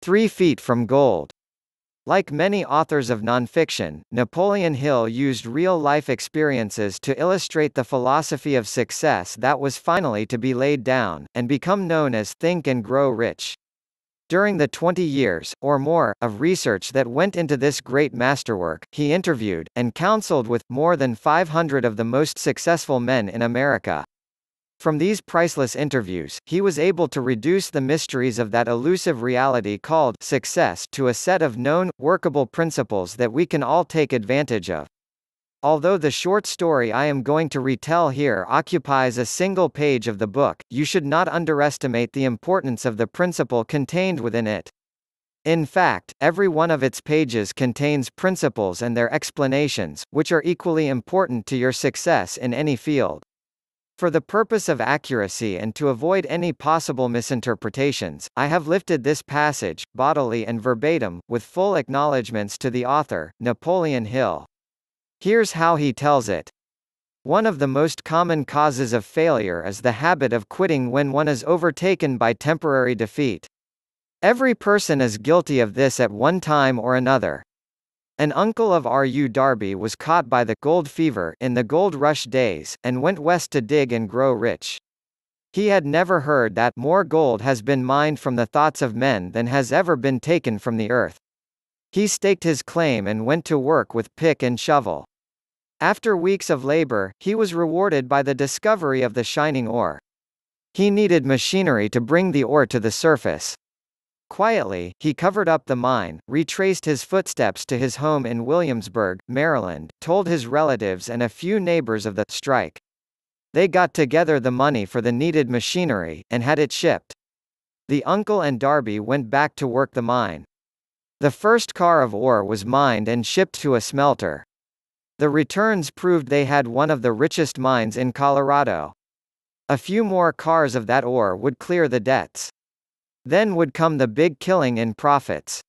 3 feet from gold. Like many authors of nonfiction, Napoleon Hill used real-life experiences to illustrate the philosophy of success that was finally to be laid down, and become known as Think and Grow Rich. During the 20 years, or more, of research that went into this great masterwork, he interviewed, and counseled with, more than 500 of the most successful men in America. From these priceless interviews, he was able to reduce the mysteries of that elusive reality called success to a set of known, workable principles that we can all take advantage of. Although the short story I am going to retell here occupies a single page of the book, you should not underestimate the importance of the principle contained within it. In fact, every one of its pages contains principles and their explanations, which are equally important to your success in any field. For the purpose of accuracy and to avoid any possible misinterpretations, I have lifted this passage, bodily and verbatim, with full acknowledgments to the author, Napoleon Hill. Here's how he tells it. One of the most common causes of failure is the habit of quitting when one is overtaken by temporary defeat. Every person is guilty of this at one time or another. An uncle of R.U. Darby was caught by the gold fever in the gold rush days, and went west to dig and grow rich. He had never heard that more gold has been mined from the thoughts of men than has ever been taken from the earth. He staked his claim and went to work with pick and shovel. After weeks of labor, he was rewarded by the discovery of the shining ore. He needed machinery to bring the ore to the surface. Quietly, he covered up the mine, retraced his footsteps to his home in Williamsburg, Maryland, told his relatives and a few neighbors of the strike. They got together the money for the needed machinery, and had it shipped. The uncle and Darby went back to work the mine. The first car of ore was mined and shipped to a smelter. The returns proved they had one of the richest mines in Colorado. A few more cars of that ore would clear the debts. Then would come the big killing in profits.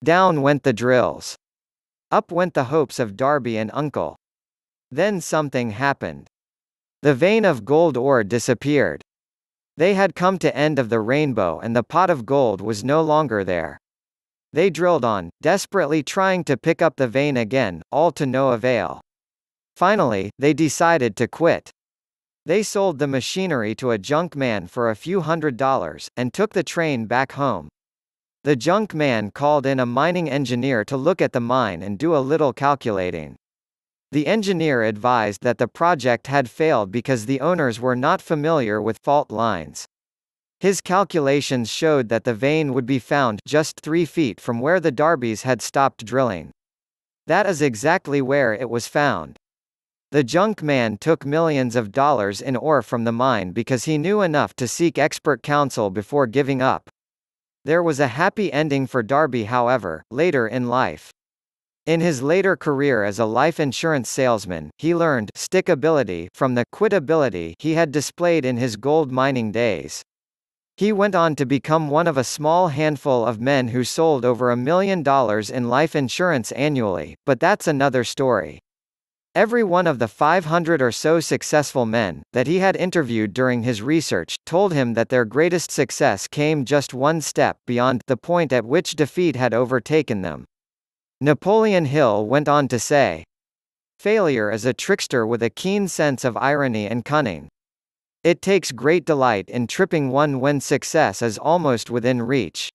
Down went the drills. Up went the hopes of Darby and uncle. Then something happened. The vein of gold ore disappeared. They had come to end of the rainbow and the pot of gold was no longer there. They drilled on, desperately trying to pick up the vein again, all to no avail. Finally, they decided to quit. They sold the machinery to a junk man for a few $100s, and took the train back home. The junk man called in a mining engineer to look at the mine and do a little calculating. The engineer advised that the project had failed because the owners were not familiar with fault lines. His calculations showed that the vein would be found just 3 feet from where the Darbys had stopped drilling. That is exactly where it was found. The junk man took millions of dollars in ore from the mine because he knew enough to seek expert counsel before giving up. There was a happy ending for Darby, however, later in life. In his later career as a life insurance salesman, he learned stickability from the quitability he had displayed in his gold mining days. He went on to become one of a small handful of men who sold over $1 million in life insurance annually, but that's another story. Every one of the 500 or so successful men that he had interviewed during his research told him that their greatest success came just one step beyond the point at which defeat had overtaken them. Napoleon Hill went on to say, "Failure is a trickster with a keen sense of irony and cunning. It takes great delight in tripping one when success is almost within reach."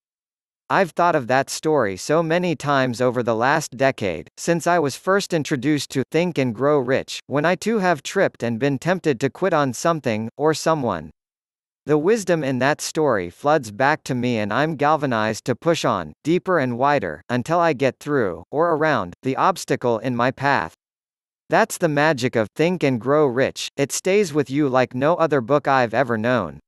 I've thought of that story so many times over the last decade, since I was first introduced to Think and Grow Rich, when I too have tripped and been tempted to quit on something, or someone. The wisdom in that story floods back to me and I'm galvanized to push on, deeper and wider, until I get through, or around, the obstacle in my path. That's the magic of Think and Grow Rich. It stays with you like no other book I've ever known.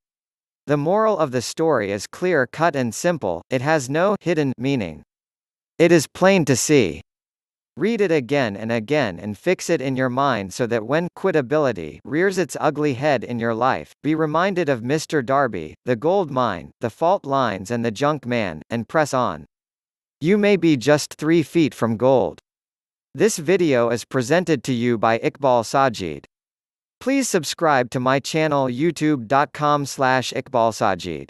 The moral of the story is clear-cut and simple, it has no hidden meaning. It is plain to see. Read it again and fix it in your mind so that when quitability rears its ugly head in your life, be reminded of Mr. Darby, the gold mine, the fault lines and the junk man, and press on. You may be just 3 feet from gold. This video is presented to you by Iqbal Sajid. Please subscribe to my channel youtube.com/IqbalSajid.